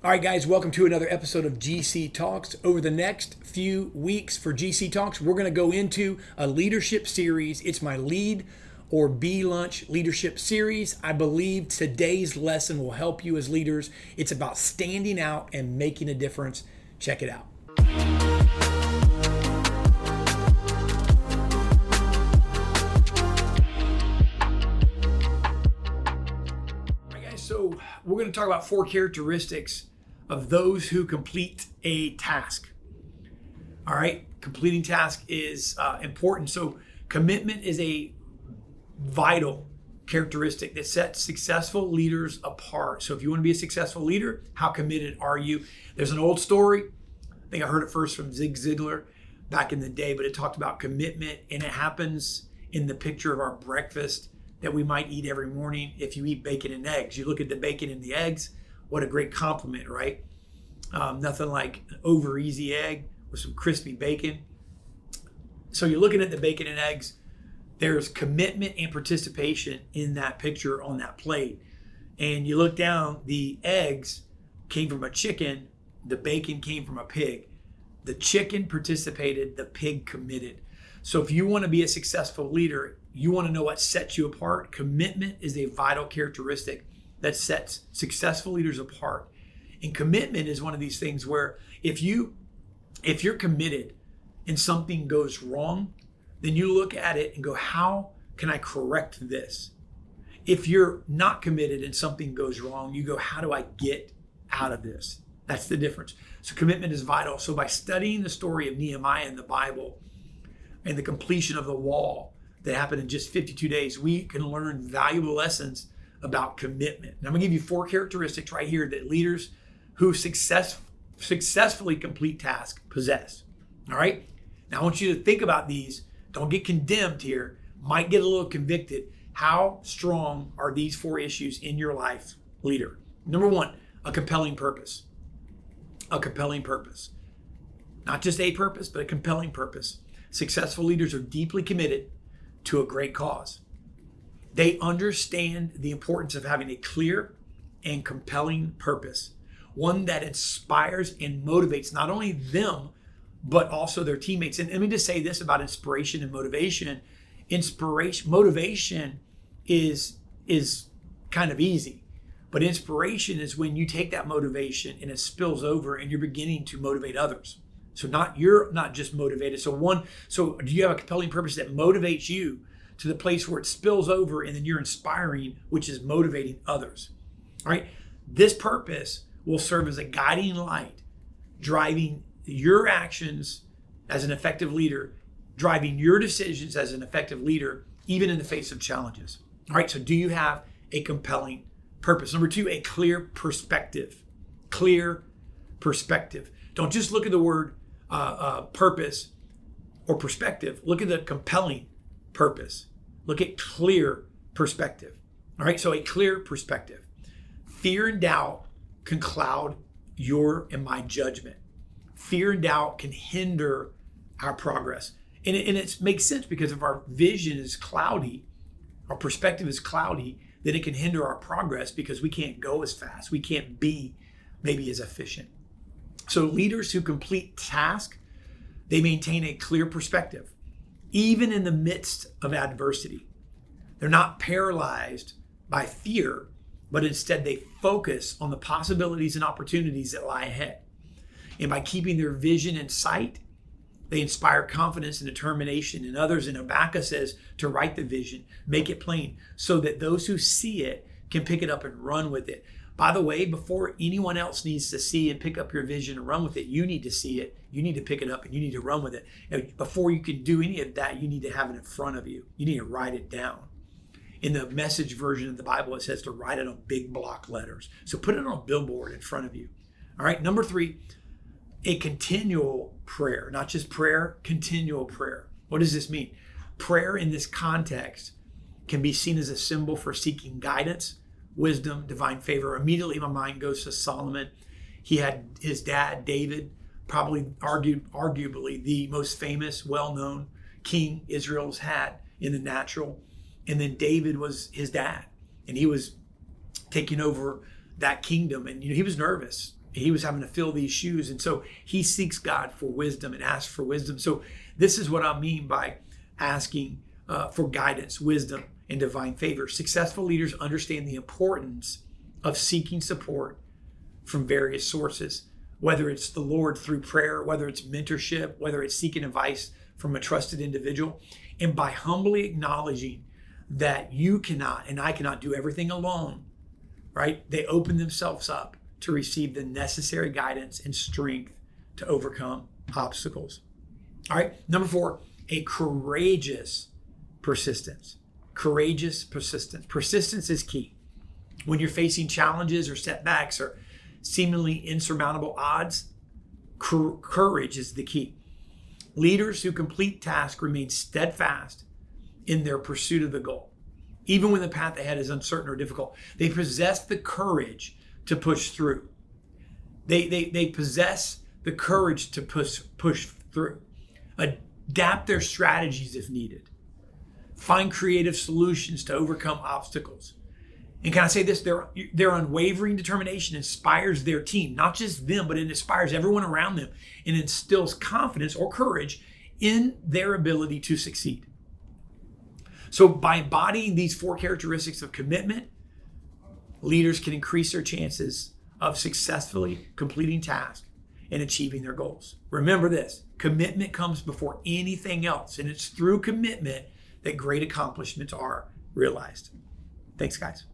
All right, guys, welcome to another episode of GC Talks. Over the next few weeks for GC Talks, we're going to go into a leadership series. It's my Lead or Be Lunch leadership series. I believe today's lesson will help you as leaders. It's about standing out and making a difference. Check it out. All right, guys, so we're going to talk about 4 characteristics of those who complete a task. All right, completing task is important. So commitment is a vital characteristic that sets successful leaders apart. So if you want to be a successful leader, how committed are you? There's an old story. I think I heard it first from Zig Ziglar back in the day, but it talked about commitment, and it happens in the picture of our breakfast that we might eat every morning. If you eat bacon and eggs, you look at the bacon and the eggs. What a great compliment, right? Nothing like an over easy egg with some crispy bacon. So you're looking at the bacon and eggs. There's commitment and participation in that picture on that plate. And you look down, the eggs came from a chicken, the bacon came from a pig. The chicken participated, the pig committed. So if you want to be a successful leader, you want to know what sets you apart. Commitment is a vital characteristic that sets successful leaders apart. And commitment is one of these things where if you're committed and something goes wrong, then you look at it and go, how can I correct this? If you're not committed and something goes wrong, you go, how do I get out of this? That's the difference. So commitment is vital. So by studying the story of Nehemiah in the Bible and the completion of the wall that happened in just 52 days, we can learn valuable lessons about commitment. And I'm gonna give you 4 characteristics right here that leaders who successfully complete tasks possess. All right? Now I want you to think about these. Don't get condemned here. Might get a little convicted. How strong are these 4 issues in your life, leader? Number 1, a compelling purpose. A compelling purpose. Not just a purpose, but a compelling purpose. Successful leaders are deeply committed to a great cause. They understand the importance of having a clear and compelling purpose, one that inspires and motivates not only them, but also their teammates. And let me just say this about inspiration and motivation. Motivation is kind of easy, but inspiration is when you take that motivation and it spills over and you're beginning to motivate others. So you're not just motivated. So do you have a compelling purpose that motivates you to the place where it spills over and then you're inspiring, which is motivating others? All right. This purpose will serve as a guiding light, driving your actions as an effective leader, driving your decisions as an effective leader, even in the face of challenges. All right. So do you have a compelling purpose? Number 2, a clear perspective. Clear perspective. Don't just look at the word purpose or perspective. Look at the compelling purpose. Look at clear perspective. All right, so a clear perspective. Fear and doubt can cloud your and my judgment. Fear and doubt can hinder our progress. And it makes sense because if our vision is cloudy, our perspective is cloudy, then it can hinder our progress because we can't go as fast. We can't be maybe as efficient. So leaders who complete tasks, they maintain a clear perspective, even in the midst of adversity. They're not paralyzed by fear, but instead they focus on the possibilities and opportunities that lie ahead. And by keeping their vision in sight, they inspire confidence and determination in others. And Habakkuk says to write the vision, make it plain, so that those who see it can pick it up and run with it. By the way, before anyone else needs to see and pick up your vision and run with it, you need to see it, you need to pick it up, and you need to run with it. Now, before you can do any of that, you need to have it in front of you. You need to write it down. In the Message version of the Bible, it says to write it on big block letters. So put it on a billboard in front of you. All right, number 3, a continual prayer. Not just prayer, continual prayer. What does this mean? Prayer in this context can be seen as a symbol for seeking guidance, wisdom, divine favor. Immediately my mind goes to Solomon. He had his dad, David, probably arguably the most famous, well-known king Israel's had in the natural. And then David was his dad, and he was taking over that kingdom. And he was nervous. He was having to fill these shoes. And so he seeks God for wisdom and asks for wisdom. So this is what I mean by asking for guidance, wisdom, and divine favor. Successful leaders understand the importance of seeking support from various sources, whether it's the Lord through prayer, whether it's mentorship, whether it's seeking advice from a trusted individual. And by humbly acknowledging that you cannot and I cannot do everything alone, right? They open themselves up to receive the necessary guidance and strength to overcome obstacles. All right, number 4, a courageous persistence. Courageous persistence. Persistence is key. When you're facing challenges or setbacks or seemingly insurmountable odds, courage is the key. Leaders who complete tasks remain steadfast in their pursuit of the goal. Even when the path ahead is uncertain or difficult, they possess the courage to push through. They possess the courage to push through. Adapt their strategies if needed. Find creative solutions to overcome obstacles. And can I say this? Their unwavering determination inspires their team, not just them, but it inspires everyone around them and instills confidence or courage in their ability to succeed. So by embodying these 4 characteristics of commitment, leaders can increase their chances of successfully completing tasks and achieving their goals. Remember this, commitment comes before anything else, and it's through commitment that great accomplishments are realized. Thanks, guys.